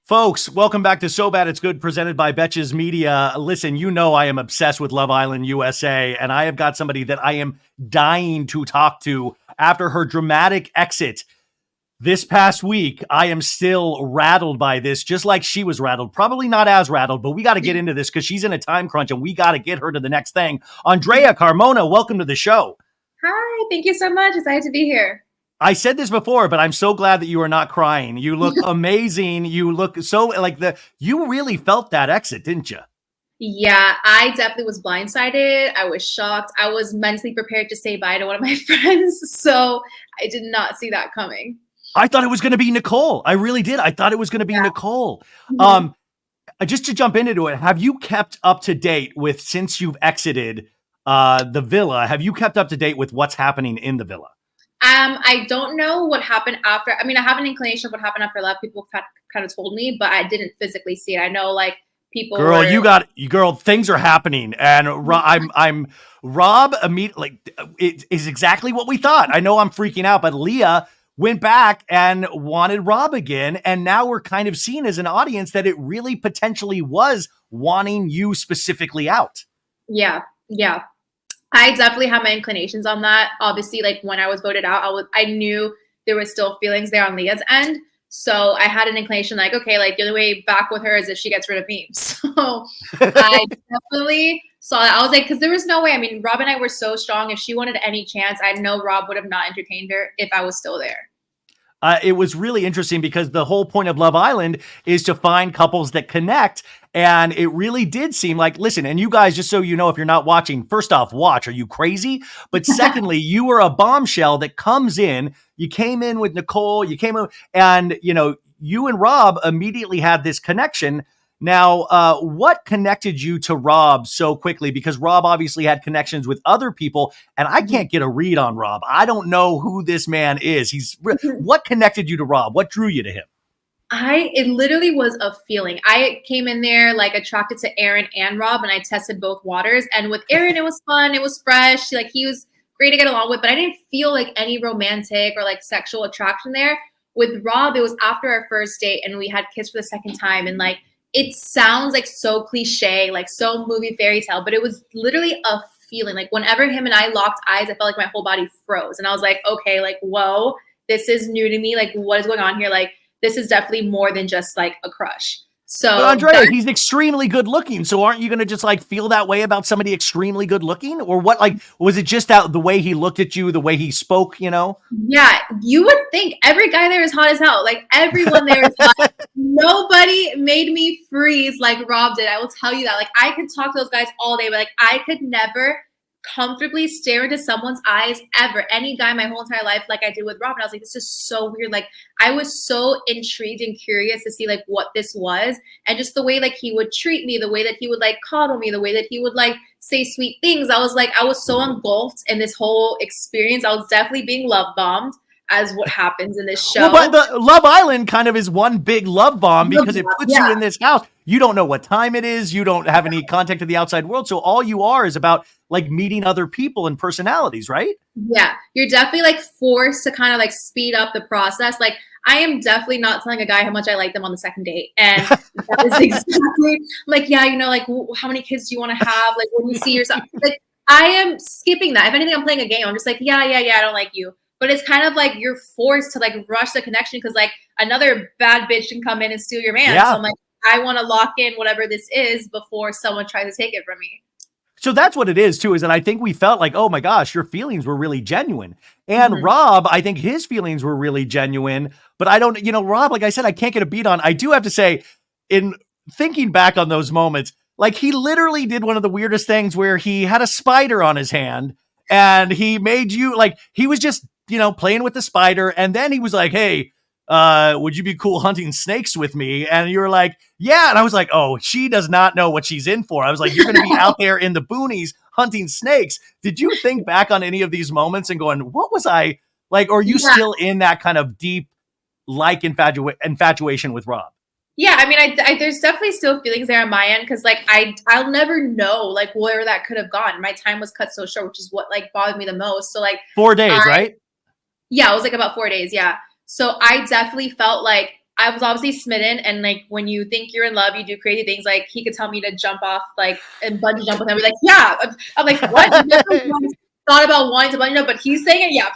Folks, welcome back to So Bad It's Good, presented by Betches Media. Listen, you know I am obsessed with Love Island USA, and I have got somebody that I am dying to talk to after her dramatic exit this past week. I am still rattled by this, just like she was rattled. Probably not as rattled, but we got to get into this because she's in a time crunch, and we got to get her to the next thing. Andrea, Carmona, welcome to the show. Hi, thank you so much. Excited to be here. I said this before, but I'm so glad that you are not crying. You look amazing. You look so you really felt that exit, didn't you? Yeah, I definitely was blindsided. I was shocked. I was mentally prepared to say bye to one of my friends. So I did not see that coming. I thought it was going to be Nicole. I really did. I thought it was going to be Nicole. Mhm. Just to jump into it, have you kept up to date with, since you've exited the villa, have you kept up to date with what's happening in the villa? I don't know what happened after. I mean, I have an inclination of what happened after love. People kind of told me, but I didn't physically see it. I know like people Girl, were. girl, things are happening. And I'm Rob immediately, it is exactly what we thought. I know I'm freaking out, but Leah went back and wanted Rob again. And now we're kind of seen as an audience that it really potentially was wanting you specifically out. Yeah, yeah. I definitely have my inclinations on that. Obviously, like when I was voted out, I knew there were still feelings there on Leah's end. So I had an inclination like, okay, like the only way back with her is if she gets rid of me. So I definitely saw that. I was like, because there was no way. I mean, Rob and I were so strong. If she wanted any chance, I know Rob would have not entertained her if I was still there. It was really interesting because the whole point of Love Island is to find couples that connect. And it really did seem like, listen, and you guys, just so you know, if you're not watching, first off, watch. Are you crazy? But secondly, you were a bombshell that comes in. You came in with Nicole, you came in, and, you know, you and Rob immediately had this connection. Now, what connected you to Rob so quickly? Because Rob obviously had connections with other people, and I can't get a read on Rob. I don't know who this man is. What connected you to Rob? What drew you to him? It literally was a feeling. I came in there like attracted to Aaron and Rob, and I tested both waters. And with Aaron, it was fun, it was fresh, like he was great to get along with, but I didn't feel like any romantic or like sexual attraction there. With Rob, it was after our first date, and we had kissed for the second time, and like it sounds like so cliche, like so movie fairy tale, but it was literally a feeling. Like whenever him and I locked eyes, I felt like my whole body froze, and I was like, okay, like whoa, this is new to me. Like what is going on here? Like this is definitely more than just like a crush. But So Andrea, he's extremely good looking. So aren't you going to just like feel that way about somebody extremely good looking? Or what? Like, was it just that the way he looked at you, the way he spoke, you know? yeah, you would think every guy there is hot as hell. Like everyone there is hot. Nobody made me freeze like Rob did. I will tell you that. Like I could talk to those guys all day, but like I could never comfortably stare into someone's eyes ever. Any guy my whole entire life, like I did with Rob. And I was like, this is so weird. Like I was so intrigued and curious to see like what this was. And just the way like he would treat me, the way that he would like coddle me, the way that he would like say sweet things. I was like, I was so engulfed in this whole experience. I was definitely being love bombed as what happens in this show. Well, but the Love Island kind of is one big love bomb because it puts you Yeah. in this house. You don't know what time it is. You don't have any contact to the outside world. So all you are is about like meeting other people and personalities, right? Yeah, you're definitely like forced to kind of like speed up the process. Like I am definitely not telling a guy how much I like them on the second date. And that is exactly like, yeah, you know, like how many kids do you want to have? Like when you see yourself, like I am skipping that. If anything, I'm playing a game. I'm just like, yeah, I don't like you. But it's kind of like you're forced to like rush the connection because like another bad bitch can come in and steal your man. Yeah. So I'm like, I want to lock in whatever this is before someone tries to take it from me. So that's what it is too, is that I think we felt like, oh my gosh, your feelings were really genuine. And Mhm. Rob, I think his feelings were really genuine, but I don't, you know, Rob, like I said, I can't get a beat on. I do have to say, in thinking back on those moments, like he literally did one of the weirdest things where he had a spider on his hand and he made you like, he was just, you know, playing with the spider. And then he was like, hey, would you be cool hunting snakes with me? And you were like, yeah. And I was like, oh, she does not know what she's in for. I was like, you're going to be out there in the boonies hunting snakes. Did you think back on any of these moments and going, what was I like? Or are you Yeah. still in that kind of deep, like infatuation with Rob? Yeah, I mean, there's definitely still feelings there on my end because like I'll never know like where that could have gone. My time was cut so short, which is what like bothered me the most. So like 4 days, right? yeah, it was like about 4 days. Yeah. So I definitely felt like I was obviously smitten, and like when you think you're in love, you do crazy things. Like he could tell me to jump off, like and bungee jump with him. I'd be like, yeah. I'm like, what? Never once thought about wanting to bungee jump, but he's saying it. Yeah,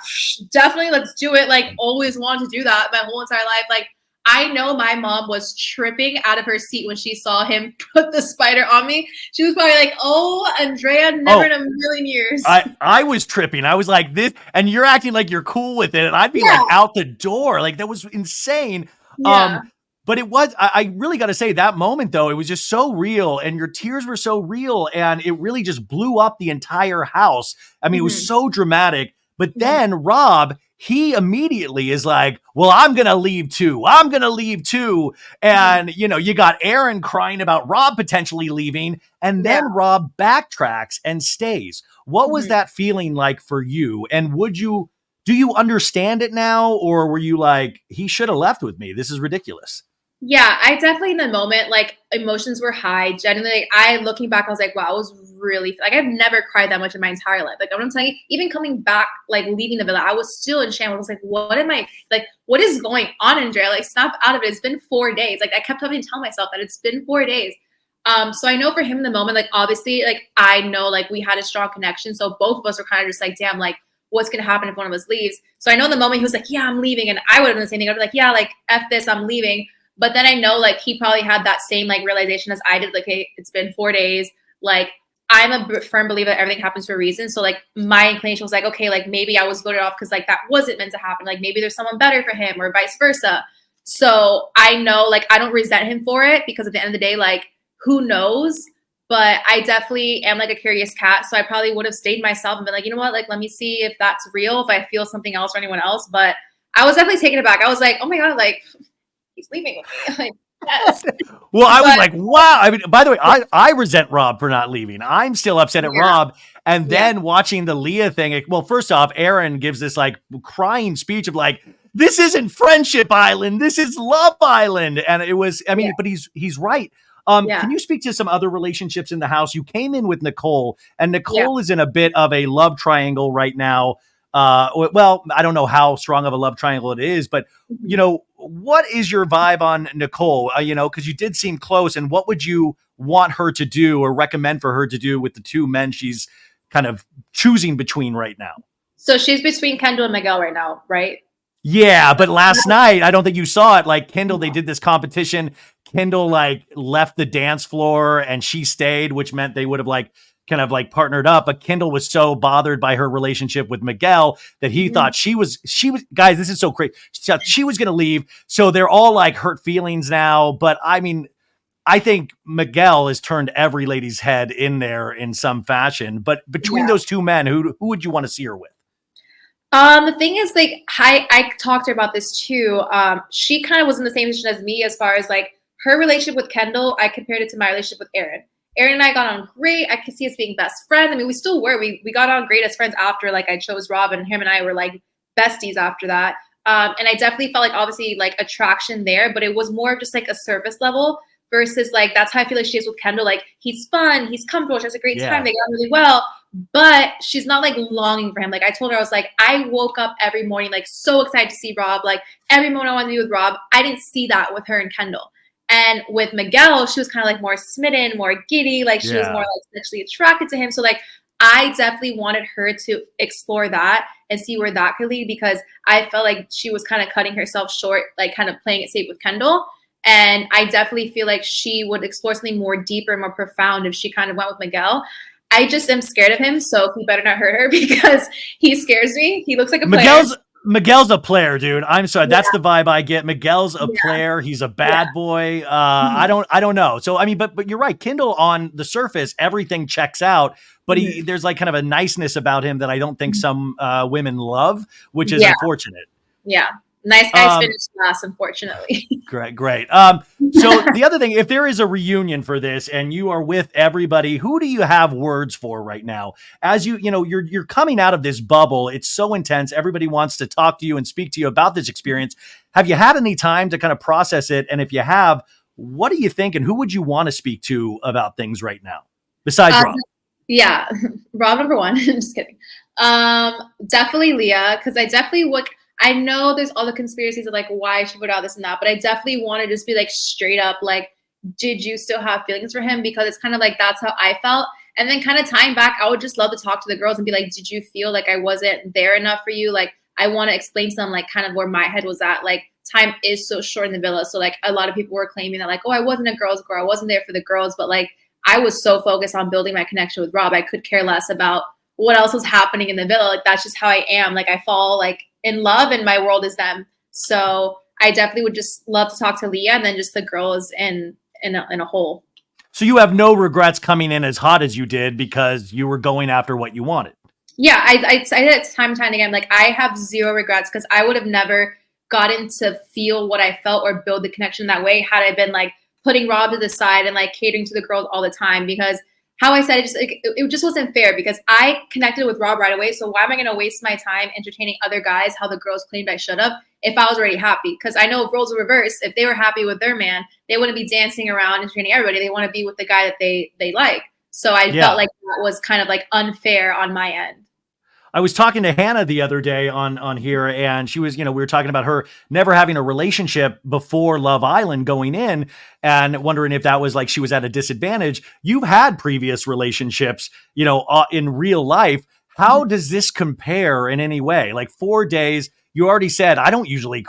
definitely, let's do it. Like always wanted to do that my whole entire life. Like I know my mom was tripping out of her seat when she saw him put the spider on me. She was probably like, "Oh, Andrea, never in a million years." I was tripping. I was like this, and you're acting like you're cool with it, and I'd be like out the door. Like that was insane. Yeah. But it was, I really got to say that moment though, it was just so real and your tears were so real and it really just blew up the entire house. I mean, it was so dramatic, but then Rob, he immediately is like, well, I'm going to leave too. I'm going to leave too. And you know, you got Aaron crying about Rob potentially leaving and then Rob backtracks and stays. What was that feeling like for you? And do you understand it now? Or were you like, he should have left with me? This is ridiculous. Yeah, I definitely in the moment, like emotions were high. Genuinely, like, I looking back, I was like, wow, I was really like I've never cried that much in my entire life. Like I'm telling you, even coming back, like leaving the villa, I was still in shambles. I was like, what am I like? What is going on, Andrea? Like, snap out of it. It's been 4 days. Like I kept having to tell myself that it's been 4 days. So I know for him in the moment, like obviously, like I know like we had a strong connection. So both of us were kind of just like, damn, like what's gonna happen if one of us leaves? So I know in the moment he was like, yeah, I'm leaving, and I would have done the same thing. I'd be like, yeah, like F this, I'm leaving. But then I know like he probably had that same like realization as I did. Like, hey, it's been 4 days. Like I'm a firm believer that everything happens for a reason. So like my inclination was like, okay, like maybe I was voted off because like that wasn't meant to happen. Like maybe there's someone better for him or vice versa. So I know like I don't resent him for it because at the end of the day, like who knows? But I definitely am like a curious cat. So I probably would have stayed myself and been like, you know what? Like, let me see if that's real, if I feel something else or anyone else. But I was definitely taken aback. I was like, oh my God, like he's leaving with me. Like, yes. Well, I was But like, wow. I mean, by the way, I resent Rob for not leaving. I'm still upset at Rob. And then watching the Leah thing, well, first off, Aaron gives this like crying speech of like, this isn't Friendship Island. This is Love Island. And it was, I mean, but he's right. Can you speak to some other relationships in the house? You came in with Nicole, and Nicole is in a bit of a love triangle right now. Well, I don't know how strong of a love triangle it is, but you know, what is your vibe on Nicole? You know, because you did seem close, and what would you want her to do or recommend for her to do with the two men she's kind of choosing between right now? So she's between Kendall and Miguel right now, right? Yeah, but last night, I don't think you saw it. Like Kendall, they did this competition. Kendall like left the dance floor and she stayed, which meant they would have like kind of like partnered up. But Kendall was so bothered by her relationship with Miguel that he thought she was, guys, this is so crazy. She thought she was going to leave. So they're all like hurt feelings now. But I mean, I think Miguel has turned every lady's head in there in some fashion. But between those two men, who would you want to see her with? The thing is, like, I talked to her about this too. She kind of was in the same position as me as far as like her relationship with Kendall. I compared it to my relationship with Aaron. Aaron and I got on great. I could see us being best friends. I mean, we still were. We got on great as friends after like I chose Rob, and him and I were like besties after that. And I definitely felt like obviously like attraction there, but it was more of just like a surface level versus like that's how I feel like she is with Kendall. Like he's fun, he's comfortable, she has a great time, they got on really well. But she's not like longing for him. Like I told her, I was like, I woke up every morning like so excited to see Rob. Like every moment I wanted to be with Rob. I didn't see that with her and Kendall. And with Miguel, she was kind of like more smitten, more giddy. Like she was more like sexually attracted to him. So like I definitely wanted her to explore that and see where that could lead because I felt like she was kind of cutting herself short, like kind of playing it safe with Kendall. And I definitely feel like she would explore something more deeper and more profound if she kind of went with Miguel. I just am scared of him, so he better not hurt her because he scares me. He looks like a player. Miguel's a player, dude. I'm sorry. That's the vibe I get. Miguel's a player. He's a bad boy. I don't know. So, I mean, but you're right. Kendall on the surface, everything checks out, but there's like kind of a niceness about him that I don't think some women love, which is unfortunate. Yeah. Nice guys finished last, unfortunately. Great. So the other thing, if there is a reunion for this and you are with everybody, who do you have words for right now? As you're coming out of this bubble, it's so intense. Everybody wants to talk to you and speak to you about this experience. Have you had any time to kind of process it? And if you have, what do you think? And who would you want to speak to about things right now besides Rob? Yeah, Rob number one. I'm just kidding. Definitely Leah, because I definitely I know there's all the conspiracies of like why she put out this and that, but I definitely want to just be like straight up, like, did you still have feelings for him? Because it's kind of like that's how I felt. And then kind of tying back, I would just love to talk to the girls and be like, did you feel like I wasn't there enough for you? Like, I want to explain to them like kind of where my head was at. Like, time is so short in the villa. So like a lot of people were claiming that like, oh, I wasn't a girl's girl. I wasn't there for the girls. But like I was so focused on building my connection with Rob. I could care less about what else was happening in the villa. Like that's just how I am. Like I fall like in love and my world is them. So I definitely would just love to talk to Leah and then just the girls in a whole. So you have no regrets coming in as hot as you did because you were going after what you wanted. Yeah, I say that time and time again. Like I have zero regrets because I would have never gotten to feel what I felt or build the connection that way had I been like putting Rob to the side and like catering to the girls all the time. Because how I said it, just like, it just wasn't fair because I connected with Rob right away. So why am I going to waste my time entertaining other guys? How the girls claimed I should have if I was already happy? Because I know if roles were reversed, if they were happy with their man, they wouldn't be dancing around entertaining everybody. They want to be with the guy that they like. So I felt like that was kind of like unfair on my end. I was talking to Hannah the other day on here, and she was, we were talking about her never having a relationship before Love Island going in, and wondering if that was like she was at a disadvantage. You've had previous relationships, in real life. How does this compare in any way? Like 4 days, you already said, I don't usually,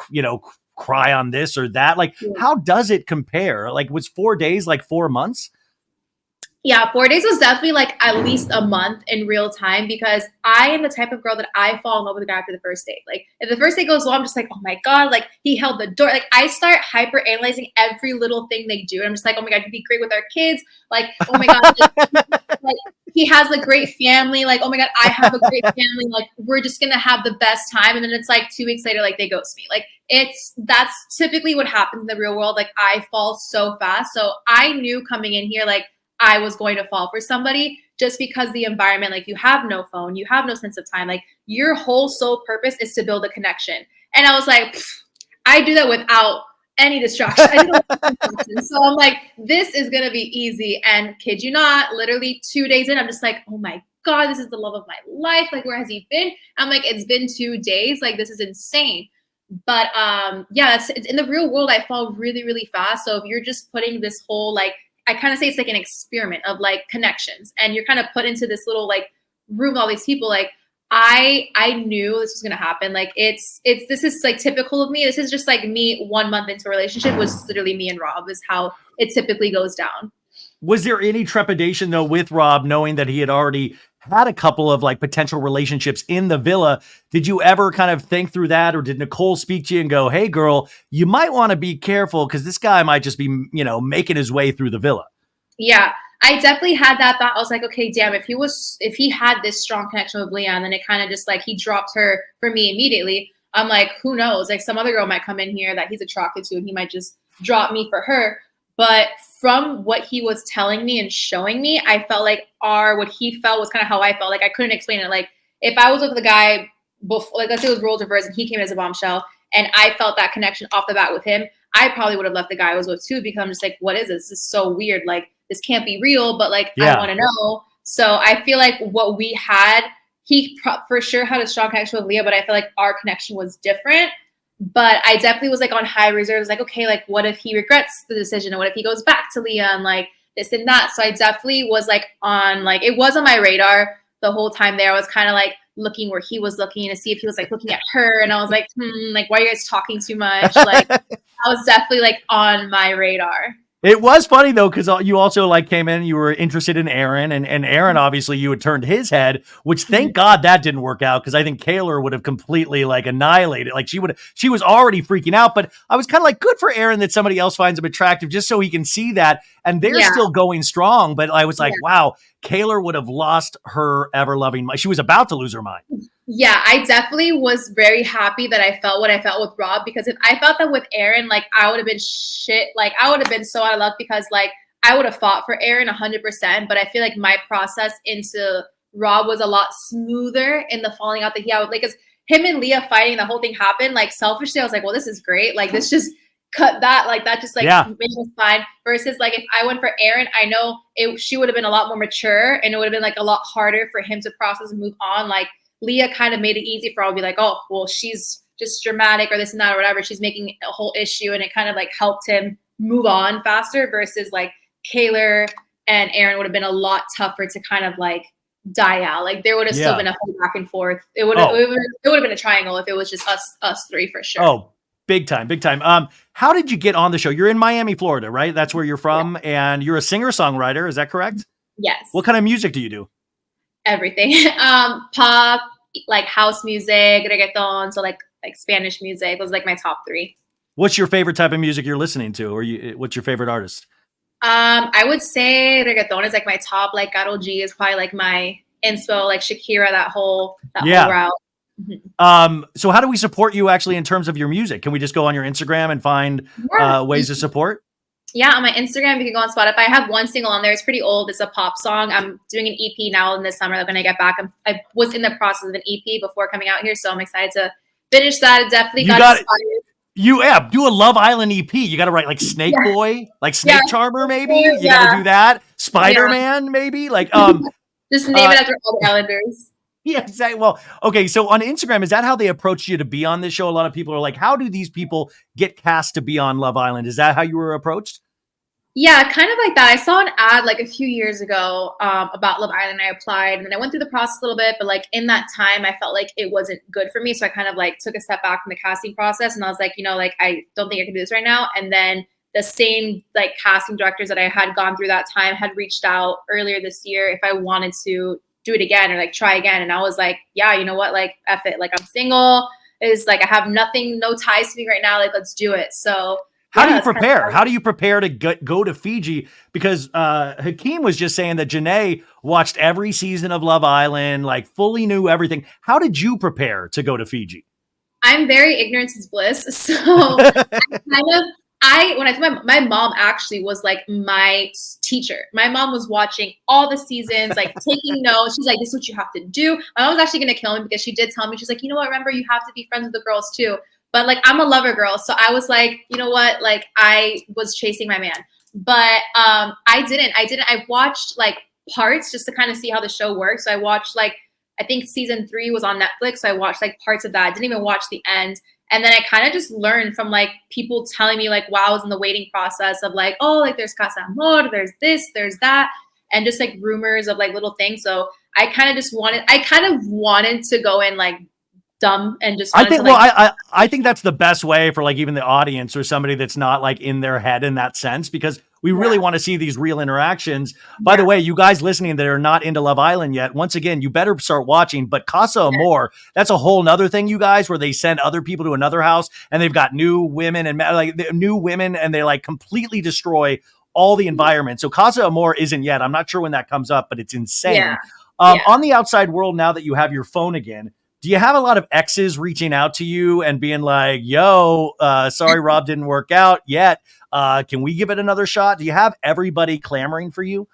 cry on this or that. Like, how does it compare? Like, was 4 days like 4 months? Yeah, 4 days was definitely like at least a month in real time because I am the type of girl that I fall in love with a guy after the first date. Like if the first date goes well, I'm just like, oh my God, like he held the door. Like I start hyper analyzing every little thing they do. And I'm just like, oh my God, he'd be great with our kids. Like, oh my God, like he has a great family. Like, oh my God, I have a great family. Like we're just gonna have the best time. And then it's like 2 weeks later, like they ghost me. Like that's typically what happens in the real world. Like I fall so fast. So I knew coming in here, like I was going to fall for somebody just because the environment, like you have no phone, you have no sense of time, like your whole sole purpose is to build a connection. And I was like, I do that without any distraction. So I'm like, this is going to be easy. And kid you not, literally 2 days in, I'm just like, oh my God, this is the love of my life. Like, where has he been? I'm like, it's been 2 days. Like, this is insane. But yeah, that's in the real world, I fall really, really fast. So if you're just putting this whole like, I kind of say it's like an experiment of like connections and you're kind of put into this little like room with all these people. Like I knew this was going to happen. Like this is like typical of me. This is just like me 1 month into a relationship was literally me and Rob is how it typically goes down. Was there any trepidation though with Rob knowing that he had already had a couple of like potential relationships in the villa? Did you ever kind of think through that, or did Nicole speak to you and go, hey girl, you might want to be careful because this guy might just be, making his way through the villa? Yeah, I definitely had that thought. I was like, okay, damn, if he had this strong connection with Leah and then it kind of just like he dropped her for me immediately, I'm like, who knows? Like some other girl might come in here that he's attracted to and he might just drop me for her. But from what he was telling me and showing me, I felt like what he felt was kind of how I felt. Like I couldn't explain it. Like if I was with the guy before, like let's say it was roles reversed and he came as a bombshell and I felt that connection off the bat with him, I probably would have left the guy I was with too because I'm just like, what is this? This is so weird. Like this can't be real, but like I want to know. So I feel like what we had, he for sure had a strong connection with Leah, but I feel like our connection was different. But I definitely was like on high reserves, like, okay, like what if he regrets the decision? And what if he goes back to Leah and like this and that? So I definitely was like on, like, it was on my radar the whole time there. I was kind of like looking where he was looking to see if he was like looking at her. And I was like, like, why are you guys talking too much? Like, I was definitely like on my radar. It was funny though, because you also like came in, you were interested in Aaron, and Aaron, obviously you had turned his head, which thank God that didn't work out, because I think Kaylor would have completely like annihilated. Like she was already freaking out, but I was kind of like, good for Aaron that somebody else finds him attractive just so he can see that. And they're still going strong. But I was like, wow, Kaylor would have lost her ever loving mind. She was about to lose her mind. Yeah, I definitely was very happy that I felt what I felt with Rob, because if I felt that with Aaron, like I would have been shit. Like I would have been so out of luck because like I would have fought for Aaron 100%. But I feel like my process into Rob was a lot smoother in the falling out that he had. Like, cause him and Leah fighting, the whole thing happened. Like selfishly, I was like, well, this is great. Like this just cut that. Like that just like made us fine. Versus like if I went for Aaron, I know she would have been a lot more mature and it would have been like a lot harder for him to process and move on. Like Leah kind of made it easy for all to be like, oh, well, she's just dramatic or this and that or whatever. She's making a whole issue, and it kind of like helped him move on faster versus like Kaylor and Aaron would have been a lot tougher to kind of like die out. Like there would have still been a whole back and forth. It would have been a triangle if it was just us three for sure. Oh, big time, big time. How did you get on the show? You're in Miami, Florida, right? That's where you're from, and you're a singer-songwriter. Is that correct? Yes. What kind of music do you do? Everything. Pop, like house music, reggaeton, so like Spanish music. Those are like my top three. What's your favorite type of music you're listening to, or what's your favorite artist? I would say reggaeton is like my top. Like Karol G is probably like my inspo. Like Shakira, that whole route. So how do we support you actually in terms of your music? Can we just go on your Instagram and find ways to support? Yeah, on my Instagram, you can go on Spotify. I have one single on there. It's pretty old. It's a pop song. I'm doing an EP now in this summer. When I get back, I was in the process of an EP before coming out here, so I'm excited to finish that. It definitely got inspired. Do a Love Island EP. You got to write like Snake Boy, like Snake Charmer, maybe. You got to do that. Spider-Man, maybe. Like just name it after all the Islanders. Yeah, exactly. Well, okay. So on Instagram, is that how they approached you to be on this show? A lot of people are like, how do these people get cast to be on Love Island? Is that how you were approached? Yeah, kind of like that. I saw an ad like a few years ago about Love Island. I applied, and then I went through the process a little bit, but like in that time, I felt like it wasn't good for me. So I kind of like took a step back from the casting process, and I was like, like I don't think I can do this right now. And then the same like casting directors that I had gone through that time had reached out earlier this year if I wanted to do it again or like try again. And I was like, yeah, you know what? Like, F it. Like I'm single. It's like I have nothing, no ties to me right now. Like, let's do it. So how do you prepare? How do you prepare to go to Fiji? Because Hakeem was just saying that Janae watched every season of Love Island, like fully knew everything. How did you prepare to go to Fiji? I'm very ignorance is bliss. So when I told my mom actually was like my teacher. My mom was watching all the seasons, like taking notes. She's like, this is what you have to do. My mom was actually going to kill me because she did tell me, she's like, you know what, remember, you have to be friends with the girls too. But like, I'm a lover girl. So I was like, you know what? Like I was chasing my man, but I didn't. I watched like parts just to kind of see how the show works. So I watched like, I think season 3 was on Netflix. So I watched like parts of that. I didn't even watch the end. And then I kind of just learned from like people telling me like while I was in the waiting process of like, oh, like there's Casa Amor, there's this, there's that. And just like rumors of like little things. So I kind of wanted to go in like dumb and just I think that's the best way for like even the audience or somebody that's not like in their head in that sense, because we really want to see these real interactions. By the way, you guys listening that are not into Love Island yet, once again, you better start watching. But Casa Amor, that's a whole nother thing, you guys, where they send other people to another house and they've got new women and they like completely destroy all the environment. So Casa Amor isn't yet. I'm not sure when that comes up, but it's insane. On the outside world, now that you have your phone again, do you have a lot of exes reaching out to you and being like, yo, sorry, Rob didn't work out yet. Can we give it another shot? Do you have everybody clamoring for you?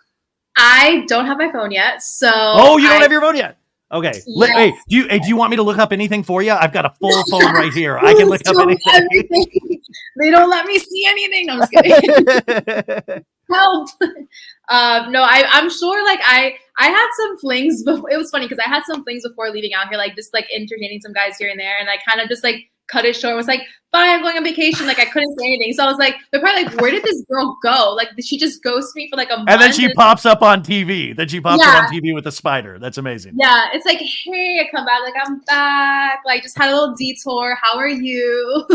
I don't have my phone yet. So you don't have your phone yet? Okay. Yes. Hey, do you want me to look up anything for you? I've got a full phone right here. I can look up anything. They don't let me see anything. No, I'm just kidding. Help. No, I'm sure like I had some flings before. It was funny because I had some flings before leaving out here, like just like entertaining some guys here and there. And I kind of just like cut it short. I was like, bye, I'm going on vacation. Like I couldn't say anything. So I was like, they're probably like, where did this girl go? Like, did she just ghost me for like a month? And then she pops up on TV. Up on TV with a spider. That's amazing. Yeah. It's like, hey, I come back. Like, I'm back. Like, just had a little detour. How are you?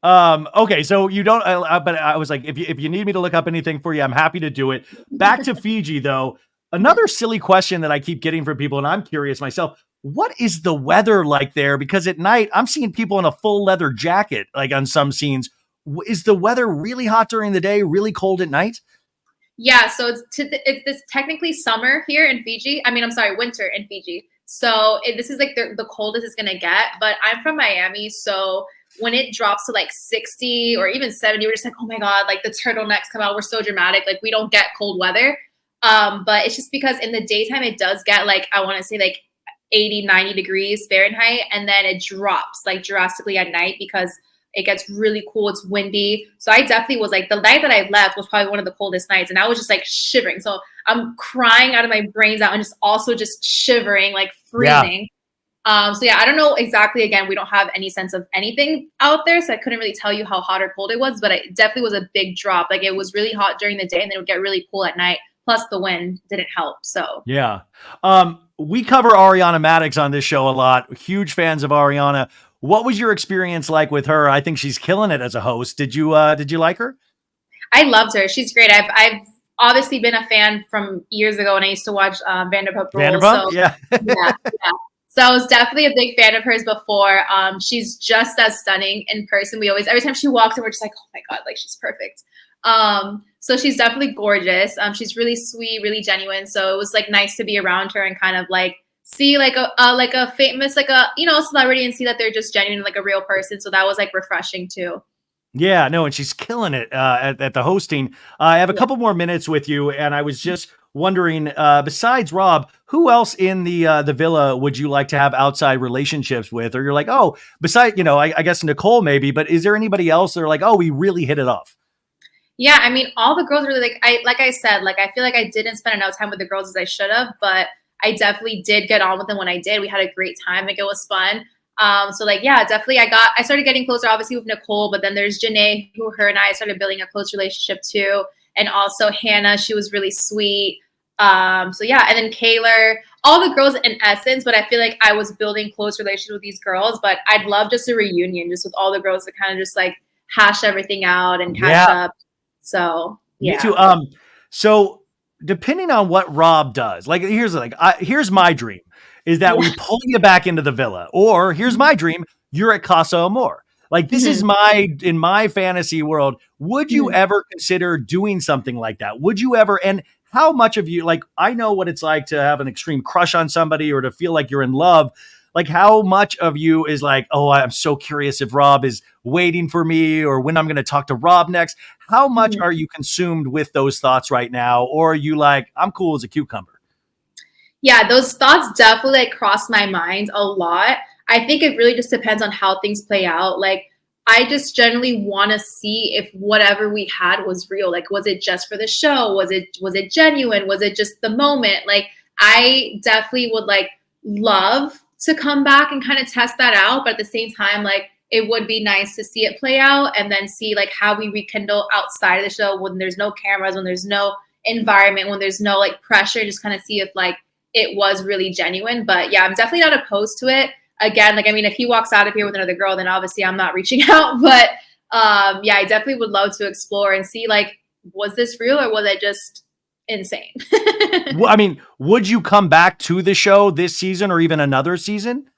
Okay, so you don't, but I was like, if you need me to look up anything for you, I'm happy to do it. Back to Fiji though. Another silly question that I keep getting from people, and I'm curious myself, what is the weather like there? Because at night I'm seeing people in a full leather jacket, like on some scenes. Is the weather really hot during the day, really cold at night? Yeah, so it's technically summer here in Fiji. I mean, I'm sorry, winter in Fiji. So this is like the coldest it's gonna get, but I'm from Miami, so when it drops to like 60 or even 70, we're just like, oh my God, like the turtlenecks come out. We're so dramatic. Like we don't get cold weather. But it's just because in the daytime, it does get like, I want to say like 80, 90 degrees Fahrenheit. And then it drops like drastically at night because it gets really cool. It's windy. So I definitely was like, the night that I left was probably one of the coldest nights. And I was just like shivering. So I'm crying out of my brains out and just also just shivering, like freezing. So yeah, I don't know exactly. Again, we don't have any sense of anything out there, so I couldn't really tell you how hot or cold it was. But it definitely was a big drop. Like it was really hot during the day, and then it would get really cool at night. Plus, the wind didn't help. So Yeah. We cover Ariana Madix on this show a lot. Huge fans of Ariana. What was your experience like with her? I think she's killing it as a host. Did you like her? I loved her. She's great. I've obviously been a fan from years ago when I used to watch Vanderpump Rules. Vanderpump? So Yeah. yeah, yeah. So I was definitely a big fan of hers before. She's just as stunning in person. We always, every time she walks in, we're just like, oh my God, like she's perfect. So she's definitely gorgeous. She's really sweet, really genuine. So it was like nice to be around her and kind of like see like a famous, like a, you know, celebrity and see that they're just genuine, like a real person. So that was like refreshing too. Yeah, no, and she's killing it at the hosting. I have a Yeah. couple more minutes with you, and I was just wondering, besides Rob, who else in the villa would you like to have outside relationships with? Or you're like, oh, besides, I guess Nicole maybe, but is there anybody else that are like, oh, we really hit it off? Yeah, I mean, all the girls really like I said, like I feel like I didn't spend enough time with the girls as I should have, but I definitely did get on with them when I did. We had a great time. Like it was fun. So like yeah, definitely I started getting closer obviously with Nicole, but then there's Janae, who her and I started building a close relationship too. And also Hannah, she was really sweet. So yeah, and then Kaylor, all the girls in essence, but I feel like I was building close relations with these girls, but I'd love just a reunion just with all the girls to kind of just like hash everything out and catch Yeah, up. So me yeah. too. So depending on what Rob does, like here's my dream is that Yeah. we pull you back into the villa, or here's my dream, you're at Casa Amor. Like this is Mhm. in my fantasy world. Would you Mhm. ever consider doing something like that? Would you ever? And how much of you like? I know what it's like to have an extreme crush on somebody or to feel like you're in love. Like how much of you is like, oh, I'm so curious if Rob is waiting for me or when I'm going to talk to Rob next. How much Mhm. are you consumed with those thoughts right now? Or are you like, I'm cool as a cucumber? Yeah, those thoughts definitely like cross my mind a lot. I think it really just depends on how things play out. Like I just generally want to see if whatever we had was real. Like was it just for the show? Was it genuine? Was it just the moment? Like I definitely would like love to come back and kind of test that out, but at the same time like it would be nice to see it play out and then see like how we rekindle outside of the show when there's no cameras, when there's no environment, when there's no like pressure, just kind of see if like it was really genuine. But yeah, I'm definitely not opposed to it. Again, like I mean, if he walks out of here with another girl, then obviously I'm not reaching out. But yeah, I definitely would love to explore and see like, was this real or was it just insane? Well, I mean, would you come back to the show this season or even another season?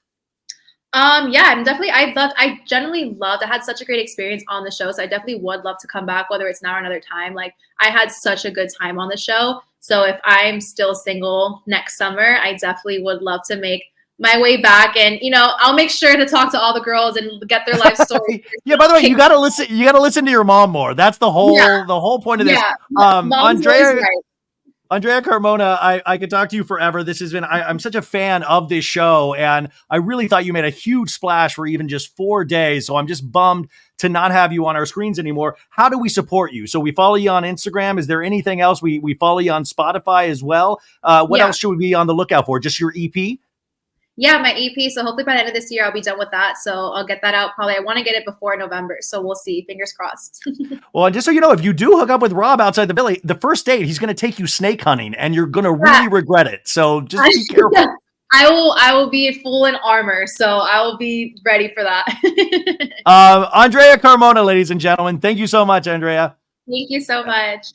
Yeah, I'm definitely. I generally loved. I had such a great experience on the show, so I definitely would love to come back, whether it's now or another time. Like I had such a good time on the show. So if I'm still single next summer, I definitely would love to make my way back, and I'll make sure to talk to all the girls and get their life stories. Yeah, by the way, you got to listen to your mom more. That's Yeah, the whole point of this. yeah. Mom's always Andrea right. Andrea Carmona, I could talk to you forever. This has been, I'm such a fan of this show, and I really thought you made a huge splash for even just 4 days. So I'm just bummed to not have you on our screens anymore. How do we support you? So we follow you on Instagram. Is there anything else? We follow you on Spotify as well. What Yeah. else should we be on the lookout for? Just your EP? Yeah, my EP. So hopefully by the end of this year, I'll be done with that. So I'll get that out. Probably I want to get it before November. So we'll see. Fingers crossed. Well, and just so you know, if you do hook up with Rob outside the villa, the first date, he's going to take you snake hunting and you're going to Yeah, really regret it. So just be careful. I will be full in armor. So I will be ready for that. Andrea Carmona, ladies and gentlemen. Thank you so much, Andrea. Thank you so much.